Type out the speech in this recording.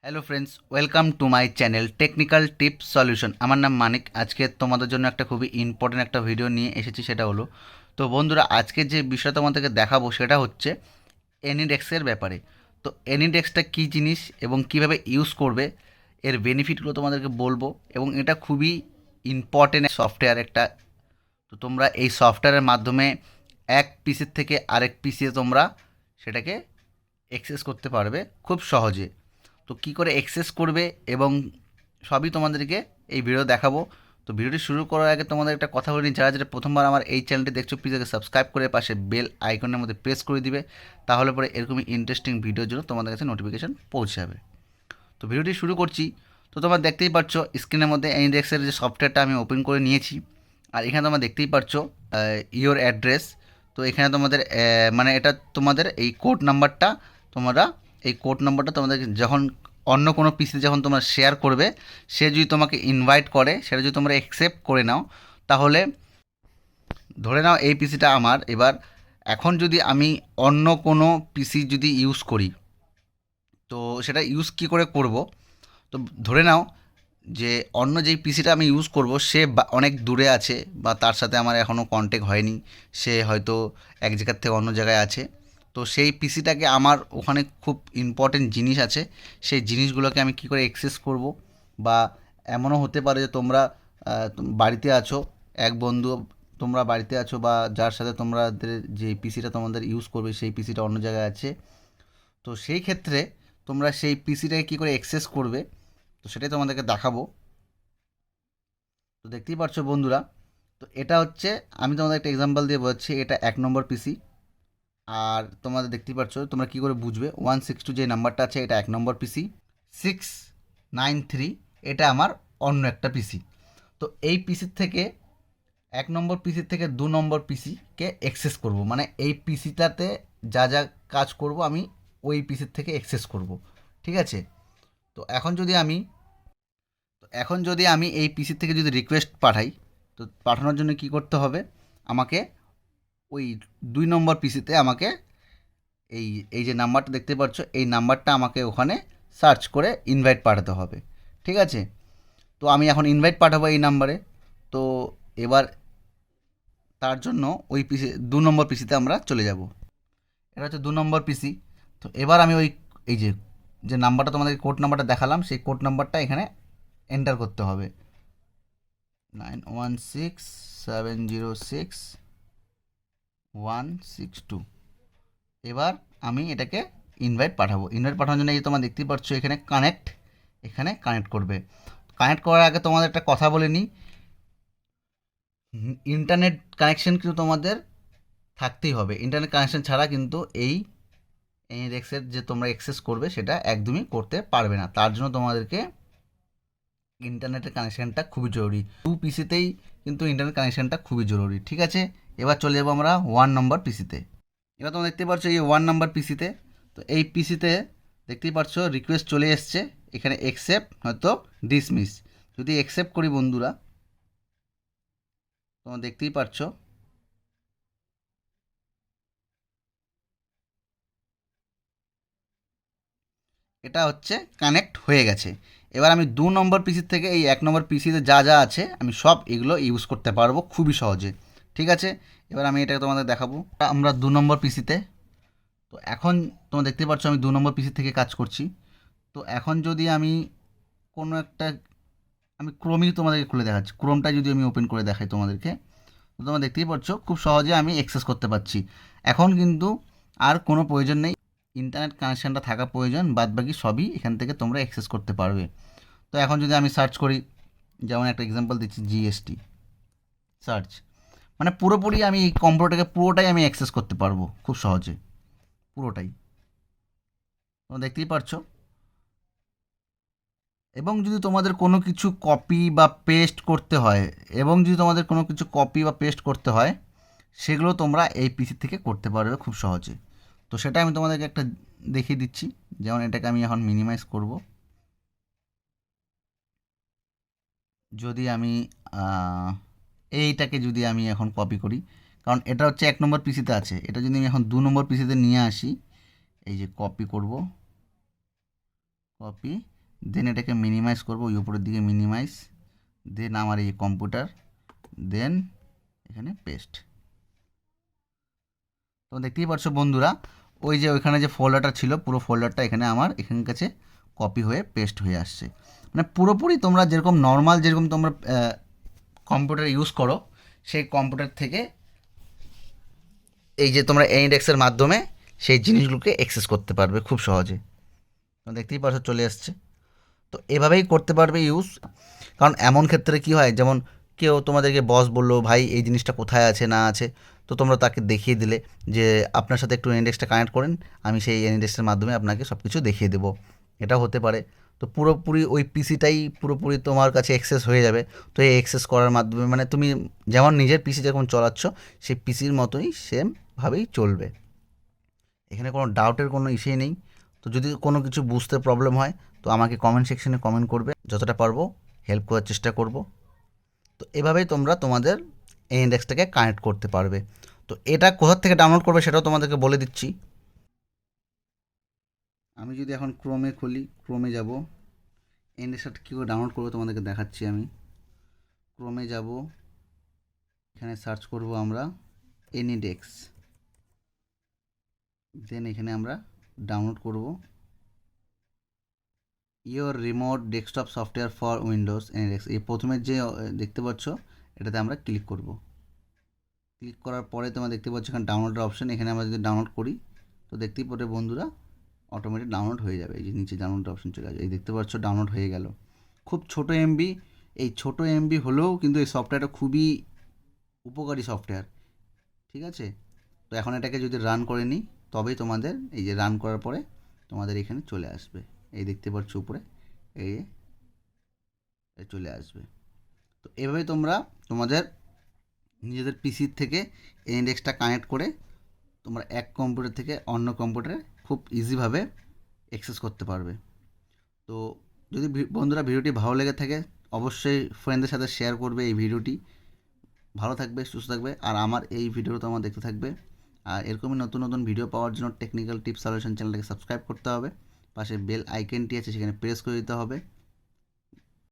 Hello friends, welcome to my channel technical tips solution. আমার নাম মানিক। আজকে তোমাদের জন্য একটা খুবই ইম্পর্টেন্ট একটা ভিডিও নিয়ে এসেছি। সেটা হলো, তো বন্ধুরা, আজকে যে বিষয়টা তোমাদেরকে দেখাবো সেটা হচ্ছে এনিডেক্সের ব্যাপারে। তো এনিডেক্সটা কী জিনিস এবং কিভাবে ইউজ করবে, এর বেনিফিটগুলো তোমাদেরকে বলবো। এবং এটা খুবই ইম্পর্টেন্ট সফটওয়্যার একটা। তো তোমরা এই সফটওয়্যারের মাধ্যমে এক পিসির থেকে আরেক পিসিতে তোমরা সেটাকে অ্যাক্সেস করতে পারবে খুব সহজে। তো কী করে অ্যাক্সেস করবে এবং সবই তোমাদেরকে এই ভিডিও দেখাবো। তো ভিডিওটি শুরু করার আগে তোমাদের একটা কথা বলি, যারা যারা প্রথমবার আমার এই চ্যানেলটি দেখছো, প্লিজ আগে সাবস্ক্রাইব করে পাশে বেল আইকনের মধ্যে প্রেস করে দিবে। তাহলে পরে এরকমই ইন্টারেস্টিং ভিডিওর জন্য তোমাদের কাছে নোটিফিকেশান পৌঁছে যাবে। তো ভিডিওটি শুরু করছি। তো তোমরা দেখতেই পাচ্ছ স্ক্রিনের মধ্যে এনিডেক্সের যে সফটওয়্যারটা আমি ওপেন করে নিয়েছি। আর এখানে তোমরা দেখতেই পাচ্ছ ইওর অ্যাড্রেস। তো এখানে তোমাদের মানে এটা তোমাদের এই কোড নাম্বারটা, তোমরা এই কোড নাম্বারটা তোমাদের যখন অন্য কোনো পিসিতে যখন তোমরা শেয়ার করবে, সে যদি তোমাকে ইনভাইট করে, সেটা যদি তোমরা অ্যাকসেপ্ট করে নাও, তাহলে ধরে নাও এই পিসিটা আমার। এবার এখন যদি আমি অন্য কোনো পিসি যদি ইউজ করি, তো সেটা ইউজ কী করে করব। তো ধরে নাও যে অন্য যেই পিসিটা আমি ইউজ করব সে অনেক দূরে আছে, বা তার সাথে আমার এখনও কন্ট্যাক্ট হয়নি, সে হয়তো এক জায়গার থেকে অন্য জায়গায় আছে। তো সেই পিসিটাকে আমার ওখানে খুব ইম্পর্টেন্ট জিনিস আছে, সেই জিনিসগুলোকে আমি কী করে অ্যাক্সেস করব। বা এমনও হতে পারে যে তোমরা বাড়িতে আছো, এক বন্ধু, তোমরা বাড়িতে আছো, বা যার সাথে তোমাদের যে পিসিটা তোমাদের ইউজ করবে সেই পিসিটা অন্য জায়গায় আছে। তো সেই ক্ষেত্রে তোমরা সেই পিসিটাকে কী করে অ্যাক্সেস করবে, তো সেটাই তোমাদেরকে দেখাবো। তো দেখতেই পাচ্ছ বন্ধুরা, তো এটা হচ্ছে, আমি তোমাদের একটা এক্সাম্পল দিয়ে বলছি, এটা 1 নম্বর পিসি। আর তোমাদের দেখতেই পাচ্ছ, তোমরা কী করে বুঝবে 162 যে নাম্বারটা আছে এটা 1 নম্বর পিসি, 693 এটা আমার অন্য একটা পিসি। তো এই পিসির থেকে 1 নম্বর পিসির থেকে 2 নম্বর পিসিকে অ্যাক্সেস করব, মানে এই পিসিটাতে যা যা কাজ করব আমি ওই পিসির থেকে অ্যাক্সেস করব। ঠিক আছে। তো এখন যদি আমি এই পিসির থেকে যদি রিকোয়েস্ট পাঠাই, তো পাঠানোর জন্য কি করতে হবে, আমাকে ওই 2 নম্বর পিসিতে আমাকে এই এই যে নাম্বারটা দেখতে পাচ্ছ, এই নাম্বারটা আমাকে ওখানে সার্চ করে ইনভাইট পাঠাতে হবে। ঠিক আছে। তো আমি এখন ইনভাইট পাঠাবো এই নাম্বারে। তো এবার তার জন্য ওই পিসি 2 নম্বর পিসিতে আমরা চলে যাব। এটা হচ্ছে 2 নম্বর পিসি। তো এবার আমি ওই এই যে যে নাম্বারটা তোমাদের কোড নাম্বারটা দেখালাম, সেই কোড নাম্বারটা এখানে এন্টার করতে হবে, 916706 162। এবার আমি এটাকে ইনভাইট পাঠাবো। ইনভাইট পাঠানোর জন্য এই তোমরা দেখতেই পাচ্ছ এখানে কানেক্ট, এখানে কানেক্ট করবে। কানেক্ট করার আগে তোমাদের একটা কথা বলে নিই, ইন্টারনেট কানেকশন কিন্তু তোমাদের থাকতেই হবে। ইন্টারনেট কানেকশন ছাড়া কিন্তু এই এক্সের যে তোমরা অ্যাক্সেস করবে সেটা একদমই করতে পারবে না। তার জন্য তোমাদেরকে ইন্টারনেটের কানেকশানটা খুবই জরুরি। পিসিতেই কিন্তু ইন্টারনেট কানেকশানটা খুবই জরুরি। ঠিক আছে। এবার চলে যাবো আমরা 1 নম্বর পিসিতে। এবার তোমরা দেখতে পাচ্ছ এই 1 নম্বর পিসিতে, তো এই পিসিতে দেখতেই পাচ্ছ রিকোয়েস্ট চলে এসছে, এখানে অ্যাকসেপ্ট হয়তো ডিসমিস। যদি অ্যাকসেপ্ট করি বন্ধুরা, তোমরা দেখতেই পাচ্ছ এটা হচ্ছে কানেক্ট হয়ে গেছে। এবার আমি 2 নম্বর পিসির থেকে এই 1 নম্বর পিসিতে যা যা আছে আমি সব এগুলো ইউজ করতে পারবো খুবই সহজে। ঠিক আছে। এবার আমি এটা তোমাদের দেখাবো। আমরা 2 নম্বর পিসিতে, তো এখন তোমরা দেখতে পাচ্ছ আমি 2 নম্বর পিসি থেকে কাজ করছি। তো এখন যদি আমি কোনো একটা, আমি ক্রোমই তোমাদেরকে খুলে দেখাচ্ছি, ক্রোমটা যদি আমি ওপেন করে দেখাই তোমাদেরকে, তো তোমরা দেখতেই পাচ্ছ খুব সহজে আমি অ্যাক্সেস করতে পারছি। এখন কিন্তু আর কোনো প্রয়োজন নেই, ইন্টারনেট কানেকশানটা থাকা প্রয়োজন, বাদ বাকি সবই এখান থেকে তোমরা অ্যাক্সেস করতে পারবে। তো এখন যদি আমি সার্চ করি, যেমন একটা এক্সাম্পল দিচ্ছি, জিএসটি সার্চ, মানে পুরোপুরি আমি এই কম্পিউটারটাকে পুরোটাই আমি অ্যাক্সেস করতে পারবো খুব সহজে, পুরোটাই। তোমরা দেখতেই পাচ্ছ। এবং যদি তোমাদের কোনো কিছু কপি বা পেস্ট করতে হয়, সেগুলো তোমরা এই পিসি থেকে করতে পারবে খুব সহজে। তো সেটা আমি তোমাদেরকে একটা দেখিয়ে দিচ্ছি। যেমন এটাকে আমি এখন মিনিমাইজ করব। যদি আমি এইটাকে যদি আমি এখন কপি করি, কারণ এটা হচ্ছে 1 নম্বর পিসিতে আছে, এটা যদি আমি এখন 2 নম্বর পিসিতে নিয়ে আসি, এই যে কপি করব, কপি, দেন এটাকে মিনিমাইজ করব, ওই উপরের দিকে মিনিমাইজ, দেন আমার এই কম্পিউটার, দেন এখানে পেস্ট। তো দেখতেই পাচ্ছ বন্ধুরা, ওই যে ওইখানে যে ফোল্ডারটা ছিল পুরো ফোল্ডারটা এখানে আমার এখান কাছে কপি হয়ে পেস্ট হয়ে আসছে। মানে পুরোপুরি তোমরা যেরকম নর্মাল যেরকম তোমরা কম্পিউটার ইউজ করো সেই কম্পিউটার থেকে এই যে তোমরা এনিডেক্সের মাধ্যমে সেই জিনিসগুলোকে অ্যাক্সেস করতে পারবে খুব সহজে। তো দেখতেই পাচ্ছ চলে আসছে। তো এভাবেই করতে পারবে ইউজ। কারণ এমন ক্ষেত্রে কি হয়, যেমন কেউ তোমাদেরকে বস বললো ভাই এই জিনিসটা কোথায় আছে না আছে, তো তোমরা তাকে দেখিয়ে দিলে যে আপনার সাথে একটু এনিডেক্সটা কানেক্ট করেন, আমি সেই এনিডেক্সের মাধ্যমে আপনাকে সব কিছু দেখিয়ে দেবো, এটা হতে পারে। তো পুরোপুরি ওই পিসিটাই পুরোপুরি তোমার কাছে অ্যাক্সেস হয়ে যাবে। তো এই অ্যাক্সেস করার মাধ্যমে মানে তুমি যেমন নিজের পিসি যেরকম চালাচ্ছ সেই পিসির মতোই সেমভাবেই চলবে। এখানে কোনো ডাউটের কোনো ইস্যুই নেই। তো যদি কোনো কিছু বুঝতে প্রবলেম হয় তো আমাকে কমেন্ট সেকশনে কমেন্ট করবে, যতটা পারবো হেল্প করার চেষ্টা করব। তো এভাবেই তোমরা তোমাদের এই ইন্ডেক্সটাকে কানেক্ট করতে পারবে। তো এটা কোথা থেকে ডাউনলোড করবে সেটাও তোমাদেরকে বলে দিচ্ছি। আমি যদি এখন ক্রোমে খুলি, ক্রোমে যাব, ইন্ডেক্সটা কী করে ডাউনলোড করবো তোমাদেরকে দেখাচ্ছি। আমি ক্রোমে যাব, এখানে সার্চ করব আমরা এনিডেক্স, দেন এখানে আমরা ডাউনলোড করব your remote desktop software for Windows AnyDesk. এই প্রথমের যে দেখতে পাচ্ছ এটাতে আমরা ক্লিক করব। ক্লিক করার পরে তোমরা দেখতে পাচ্ছ এখানে ডাউনলোডের অপশন, এখানে আমরা যদি ডাউনলোড করি তো দেখতেই পারে বন্ধুরা অটোমেটিক ডাউনলোড হয়ে যাবে। এই যে নিচে ডাউনলোড অপশন চলে আসবে, এই দেখতে পাচ্ছ ডাউনলোড হয়ে গেল। খুব ছোটো এমবি, এই ছোটো এমবি হলেও কিন্তু এই সফটওয়্যারটা খুবই উপকারী সফটওয়্যার, ঠিক আছে। তো এখন এটাকে যদি রান করে নিই তবেই তোমাদের এই যে রান করার পরে তোমাদের এখানে চলে আসবে, এই দেখতে পাচ্ছ উপরে এই চলে আসবে। তো এভাবে তোমরা তোমাদের নিজেদের পিসির থেকে এই ইন্ডেক্সটা কানেক্ট করে তোমরা এক কম্পিউটার থেকে অন্য কম্পিউটারে খুব ইজিভাবে অ্যাক্সেস করতে পারবে। তো যদি বন্ধুরা ভিডিওটি ভালো লেগে থাকে অবশ্যই ফ্রেন্ডদের সাথে শেয়ার করবে এই ভিডিওটি। ভালো থাকবে, সুস্থ থাকবে, আর আমার এই ভিডিওটা তোমার দেখতে থাকবে। আর এরকমই নতুন নতুন ভিডিও পাওয়ার জন্য টেকনিক্যাল টিপস সলিউশন চ্যানেলটাকে সাবস্ক্রাইব করতে হবে, পাশে বেল আইকনটি আছে সেখানে প্রেস করে দিতে হবে।